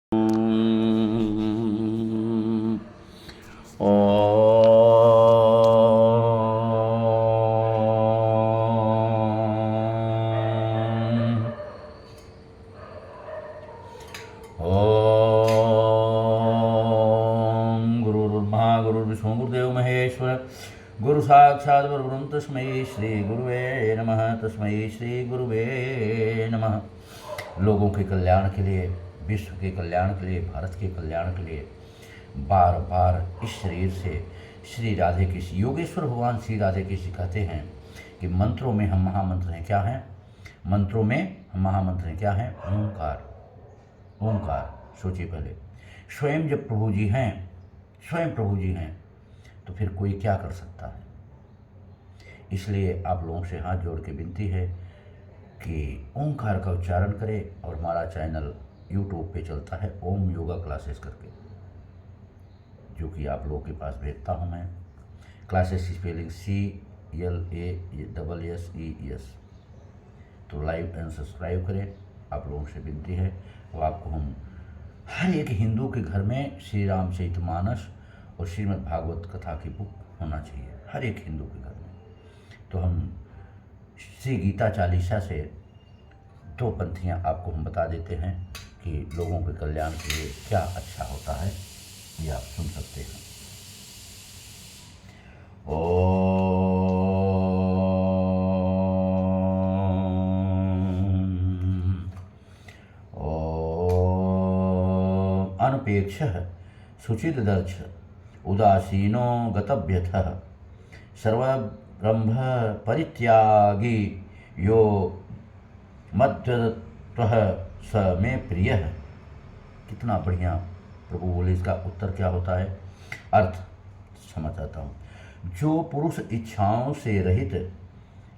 गुरुर्ब्रह्मा गुरुर्विष्णु गुरुदेव महेश्वर गुरु साक्षात् परब्रह्म तस्मै श्री गुरुवे नमः। तस्मै श्री गुरुवे नमः। लोगों के कल्याण के लिए, विश्व के कल्याण के लिए, भारत के कल्याण के लिए बार बार इस शरीर से श्री राधे की, योगेश्वर भगवान श्री राधे की सिखाते हैं कि मंत्रों में हम महामंत्र हैं। क्या हैं मंत्रों में? हम महामंत्र हैं। क्या हैं? ओंकार। ओंकार सोचिए पहले, स्वयं जब प्रभु जी हैं, स्वयं प्रभु जी हैं, तो फिर कोई क्या कर सकता है। इसलिए आप लोगों से हाथ जोड़ के विनती है कि ओंकार का उच्चारण करें। और हमारा चैनल यूट्यूब पे चलता है ओम योगा क्लासेस करके, जो कि आप लोगों के पास भेजता हूँ मैं। क्लासेस की स्पेलिंग CLASSES। तो लाइक एंड सब्सक्राइब करें, आप लोगों से विनती है। और आपको हम हर एक हिंदू के घर में श्री रामचरितमानस और श्रीमद् भागवत कथा की बुक होना चाहिए, हर एक हिंदू के घर में। तो हम श्री गीता चालीसा से दो पंक्तियाँ आपको हम बता देते हैं कि लोगों के कल्याण के लिए क्या अच्छा होता है, ये आप सुन सकते हैं। अनपेक्षः शुचिर्दर्श उदासीनो गतव्यथः सर्वब्रह्म परित्यागी यो मद्वत्वः स मे प्रियः। कितना बढ़िया प्रभु बोले। इसका उत्तर क्या होता है? अर्थ समझाता हूँ। जो पुरुष इच्छाओं से रहित,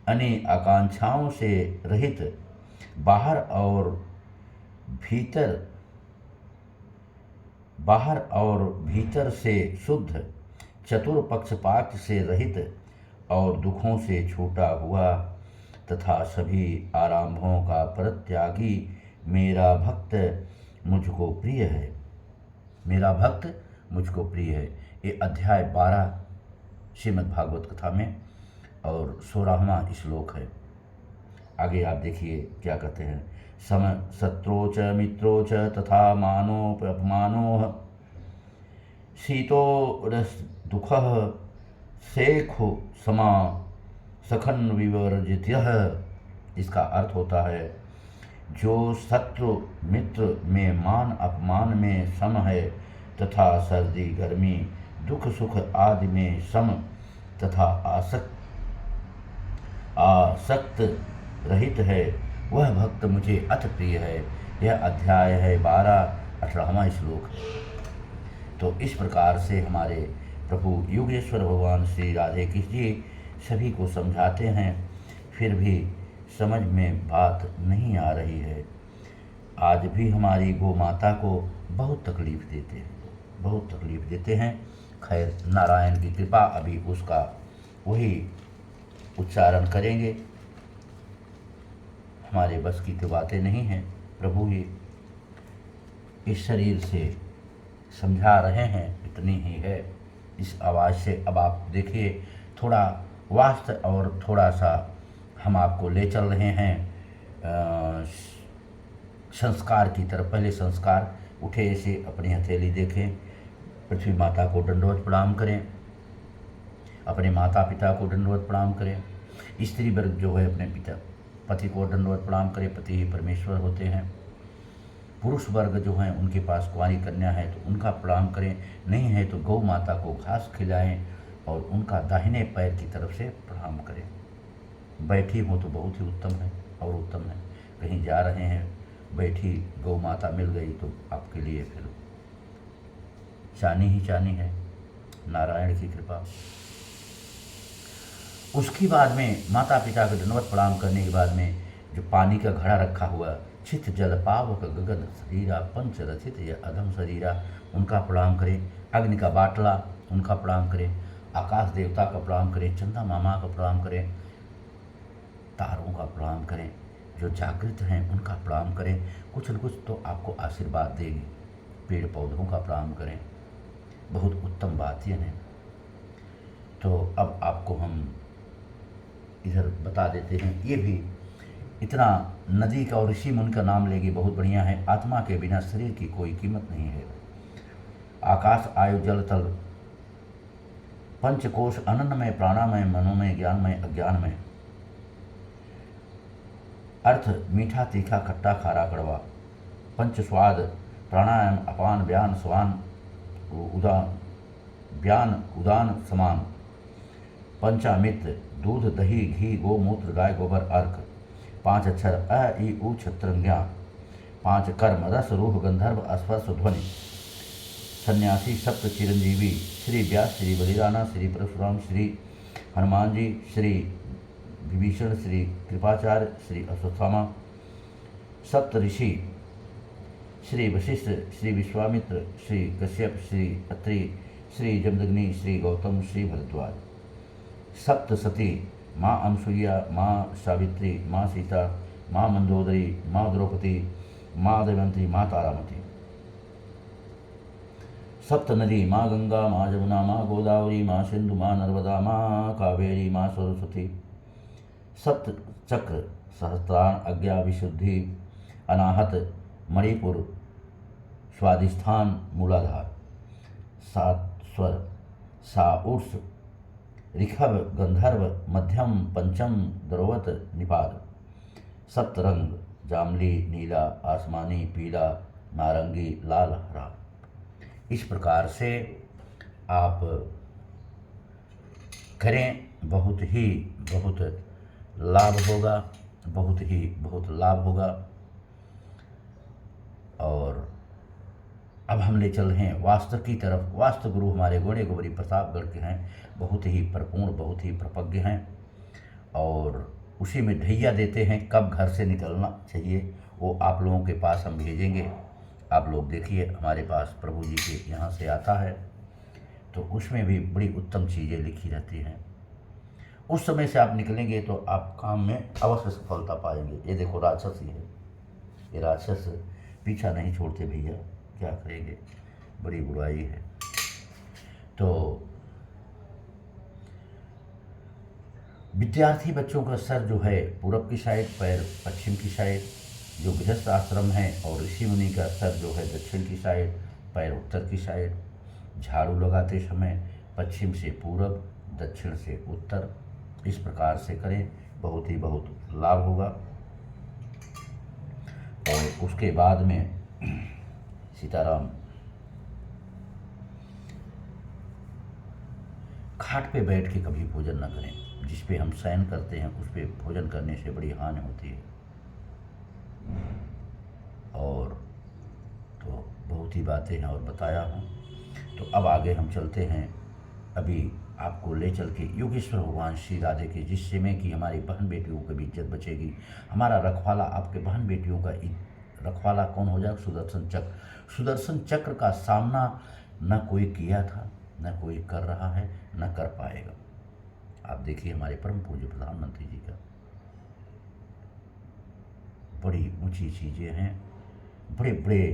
अनेक आकांक्षाओं से रहित, बाहर और भीतर से शुद्ध, चतुर पक्षपात से रहित और दुखों से छूटा हुआ तथा सभी आरंभों का परित्यागी मेरा भक्त मुझको प्रिय है। मेरा भक्त मुझको प्रिय है। ये अध्याय 12 श्रीमद् भागवत कथा में और 16वां श्लोक है। आगे आप देखिए क्या कहते हैं। सम शत्रो च मित्रो च तथा मानोपमानो शीतो दुःखः सेखु समा सखन विवर्जितः। इसका अर्थ होता है, जो शत्रु मित्र में मान अपमान में सम है तथा सर्दी गर्मी दुख सुख आदि में सम तथा आसक्त रहित है, वह भक्त मुझे अति प्रिय है। यह अध्याय है 12, 18वां श्लोक है। तो इस प्रकार से हमारे प्रभु योगेश्वर भगवान श्री राधे कृष्ण जी सभी को समझाते हैं, फिर भी समझ में बात नहीं आ रही है। आज भी हमारी गौ माता को बहुत तकलीफ़ देते हैं, बहुत तकलीफ़ देते हैं। खैर, नारायण की कृपा, अभी उसका वही उच्चारण करेंगे। हमारे बस की तो बातें नहीं हैं। प्रभु ही इस शरीर से समझा रहे हैं, इतनी ही है। इस आवाज़ से अब आप देखिए, थोड़ा वास्तव और थोड़ा सा हम आपको ले चल रहे हैं संस्कार की तरफ। पहले संस्कार, उठे से अपनी हथेली देखें, पृथ्वी माता को दंडवत प्रणाम करें, अपने माता पिता को दंडवत प्रणाम करें। स्त्री वर्ग जो है अपने पति को दंडवत प्रणाम करें, पति ही परमेश्वर होते हैं। पुरुष वर्ग जो हैं उनके पास कुंवारी कन्या है तो उनका प्रणाम करें, नहीं है तो गौ माता को घास खिलाएं और उनका दाहिने पैर की तरफ से प्रणाम करें। बैठी हो तो बहुत ही उत्तम है और उत्तम है। कहीं जा रहे हैं, बैठी गौ माता मिल गई तो आपके लिए फिर चानी ही चानी है। नारायण की कृपा। उसके बाद में माता पिता को दंडवत प्रणाम करने के बाद में जो पानी का घड़ा रखा हुआ, चित जल पावक गगन शरीरा पंच रचित या अधम शरीरा, उनका प्रणाम करें। अग्नि का बाटला, उनका प्रणाम करें। आकाश देवता का प्रणाम करें। चंदा मामा का प्रणाम करें। तारों का प्रणाम करें। जो जागृत हैं उनका प्रणाम करें। कुछ न कुछ तो आपको आशीर्वाद देंगे। पेड़ पौधों का प्रणाम करें। बहुत उत्तम बात यह है। तो अब आपको हम इधर बता देते हैं, ये भी इतना नदी का और ऋषि मुनि का नाम लेगी बहुत बढ़िया है। आत्मा के बिना शरीर की कोई कीमत नहीं है। आकाश आयु जल तल पंचकोश अनन्नमय प्राणामय मनोमय ज्ञानमय अज्ञानमय। अर्थ मीठा तीखा खट्टा खारा कड़वा। पंच स्वाद प्राणायाम अपान व्यान स्वान उदान व्यान उदान समान। पंचामित दूध दही घी गोमूत्र गाय गोबर अर्क। 5 अक्षर अ ई उ छत्रज्ञा। 5 कर्म रस रूह गंधर्व स्पर्श ध्वनि। सन्यासी सप्त चिरंजीवी श्री व्यास श्री बलिराना श्री परशुराम श्री हनुमान जी श्री विभीषण श्री कृपाचार्य श्री अश्वत्थामा। सप्त ऋषि श्री वशिष्ठ श्री विश्वामित्र श्री कश्यप श्री अत्रि श्री जमदग्नि श्री गौतम श्री भरद्वाज। सप्त सती माँ अनसुईया माँ सावित्री माँ सीता माँ मंदोदरी माँ द्रौपदी माँ दमयंती माँ तारामती। सप्त नदी माँ गंगा माँ जमुना माँ गोदावरी माँ सिंधु माँ नर्मदा माँ कावेरी माँ सरस्वती। सप्त चक्र सहस्त्राण अज्ञा विशुद्धि अनाहत मणिपुर स्वादिष्ठान मूलाधार। 7 स्वर सा उर्स ऋषभ गंधर्व मध्यम पंचम द्रवत निपाद। सप्त रंग जामली नीला आसमानी पीला नारंगी लाल हरा। इस प्रकार से आप करें, बहुत लाभ होगा, बहुत लाभ होगा। और अब हम ले चल रहे हैं वास्तु की तरफ। वास्तु गुरु हमारे गोड़े गोबरी प्रतापगढ़ के हैं, बहुत ही परिपूर्ण बहुत ही प्रपज्ञ हैं और उसी में ढैया देते हैं कब घर से निकलना चाहिए। वो आप लोगों के पास हम भेजेंगे। आप लोग देखिए, हमारे पास प्रभु जी के यहाँ से आता है तो उसमें भी बड़ी उत्तम चीज़ें लिखी रहती हैं। उस समय से आप निकलेंगे तो आप काम में अवश्य सफलता पाएंगे। ये देखो राक्षस ही है, ये राक्षस पीछा नहीं छोड़ते भैया, क्या करेंगे, बड़ी बुराई है। तो विद्यार्थी बच्चों का सर जो है पूरब की साइड, पैर पश्चिम की साइड, जो गृहस्थ आश्रम है, और ऋषि मुनि का सर जो है दक्षिण की साइड, पैर उत्तर की साइड। झाड़ू लगाते समय पश्चिम से पूरब दक्षिण से उत्तर, इस प्रकार से करें, बहुत लाभ होगा। और उसके बाद में सीताराम, खाट पे बैठ के कभी भोजन न करें। जिस पे हम शयन करते हैं उस पे भोजन करने से बड़ी हानि होती है। और तो बहुत ही बातें हैं और बताया हूँ। तो अब आगे हम चलते हैं। अभी आपको ले चल के योगेश्वर भगवान श्री राधे के, जिससे में कि हमारी बहन बेटियों की भी इज्जत बचेगी। हमारा रखवाला, आपके बहन बेटियों का रखवाला कौन हो जाएगा? सुदर्शन चक्र। सुदर्शन चक्र का सामना न कोई किया था, न कोई कर रहा है, न कर पाएगा। आप देखिए हमारे परम पूज्य प्रधानमंत्री जी का, बड़ी ऊंची चीज़ें हैं, बड़े बड़े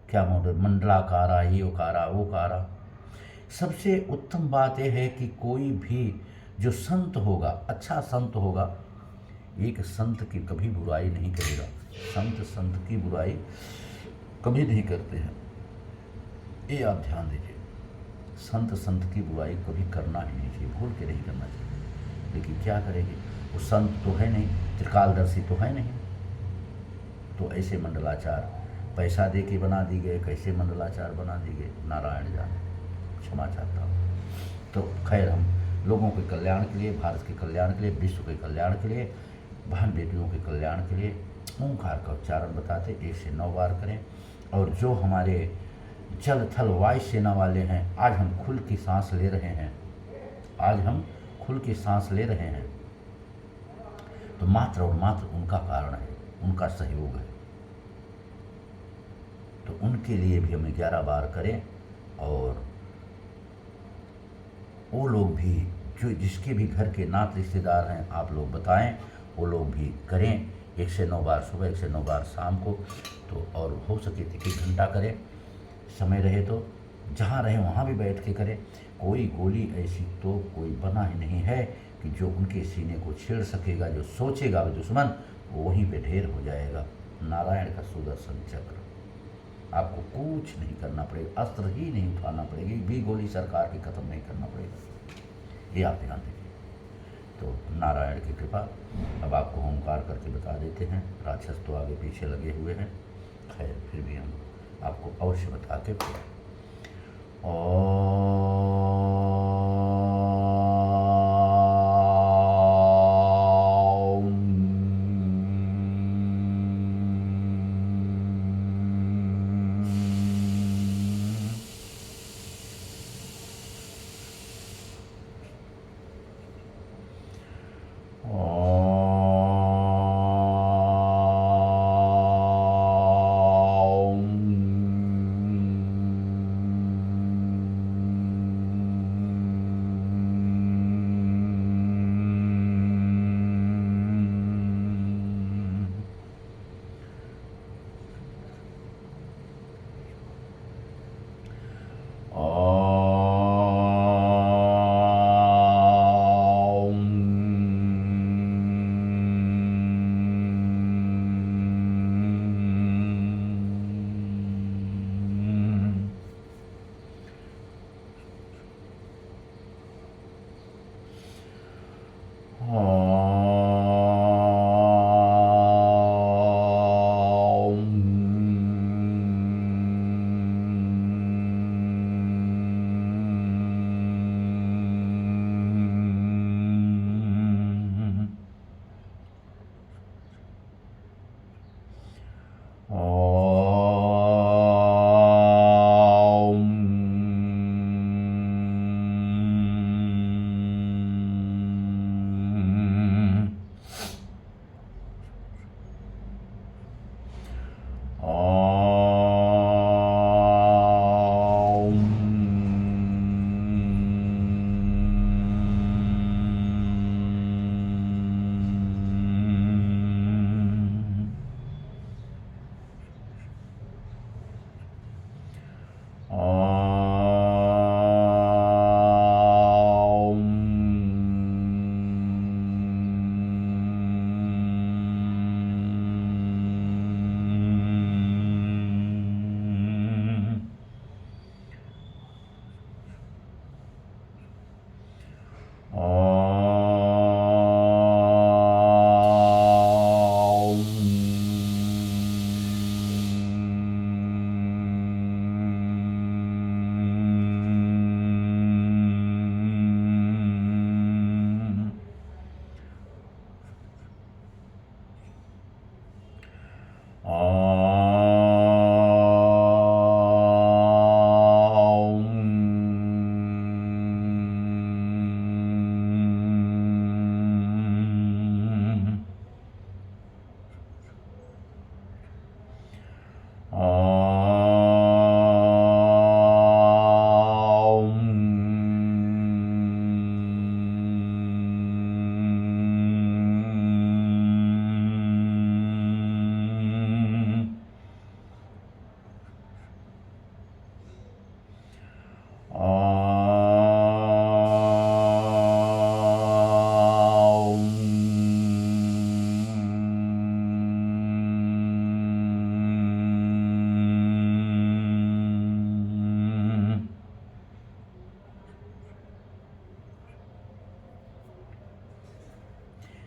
क्या मॉडल, मंडलाकारा, ये उकारा वो कारा। सबसे उत्तम बात यह है कि कोई भी जो संत होगा, अच्छा संत होगा, एक संत की कभी बुराई नहीं करेगा। संत की बुराई कभी नहीं करते हैं, ये आप ध्यान दीजिए। संत की बुराई कभी करना ही नहीं चाहिए, भूल के नहीं करना चाहिए। लेकिन क्या करेंगे, वो संत तो है नहीं, त्रिकालदर्शी तो है नहीं, तो ऐसे मंडलाचार पैसा दे के बना दी गए, कैसे मंडलाचार बना दी गए, नारायण जाने। क्षमा चाहता हूँ। तो खैर, हम लोगों के कल्याण के लिए, भारत के कल्याण के लिए, विश्व के कल्याण के लिए, बहन बेटियों के कल्याण के लिए ओंकार का उच्चारण बताते 1 से 9 बार करें। और जो हमारे जल थल वायु सेना वाले हैं, आज हम खुल की सांस ले रहे हैं, आज हम खुल की सांस ले रहे हैं, तो मात्र और मात्र उनका कारण है, उनका सहयोग है। तो उनके लिए भी हमें 11 बार करें। और वो लोग भी जो जिसके भी घर के नात रिश्तेदार हैं, आप लोग बताएं, वो लोग भी करें। 1 से 9 बार सुबह, 1 से 9 बार शाम को। तो और हो सके तो 1 घंटा करें। समय रहे तो जहाँ रहे वहाँ भी बैठ के करें। कोई गोली ऐसी तो कोई बना ही नहीं है कि जो उनके सीने को छेड़ सकेगा। जो सोचेगा वो दुश्मन वहीं पे ढेर हो जाएगा। नारायण का सुदर्शन चक्र, आपको कुछ नहीं करना पड़ेगा, अस्त्र ही नहीं उठाना पड़ेगी, भी गोली सरकार की खत्म नहीं करना पड़ेगा, ये आप ध्यान दीजिए। तो नारायण की कृपा। अब आपको ओंकार करके बता देते हैं। राक्षस तो आगे पीछे लगे हुए हैं, खैर फिर भी हम आपको अवश्य बता के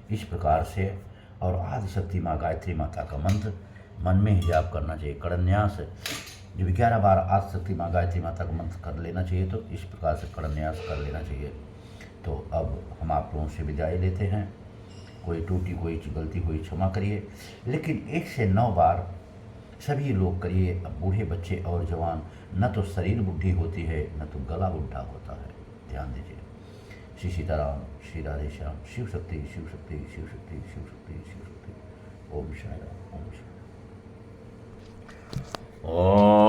इस प्रकार से। और आदिशक्ति माँ गायत्री माता का मंत्र मन में ही जाप करना चाहिए। कड़न्यास जब 11 बार आदिशक्ति माँ गायत्री माता का मंत्र कर लेना चाहिए, तो इस प्रकार से कड़न्यास कर लेना चाहिए। तो अब हम आप लोगों से विदाई लेते हैं। कोई टूटी कोई गलती हुई क्षमा करिए, लेकिन 1 से 9 बार सभी लोग करिए। अब बूढ़े बच्चे और जवान, न तो शरीर बुद्धि होती है न तो गला बुढ़ा होता है, ध्यान दीजिए। श्री सीताराम, श्री राधे श्याम, शिव शक्ति, शिव शक्ति, शिव शक्ति, शिव शक्ति, शिव शक्ति। ओम शांति, ओम शांति। ओम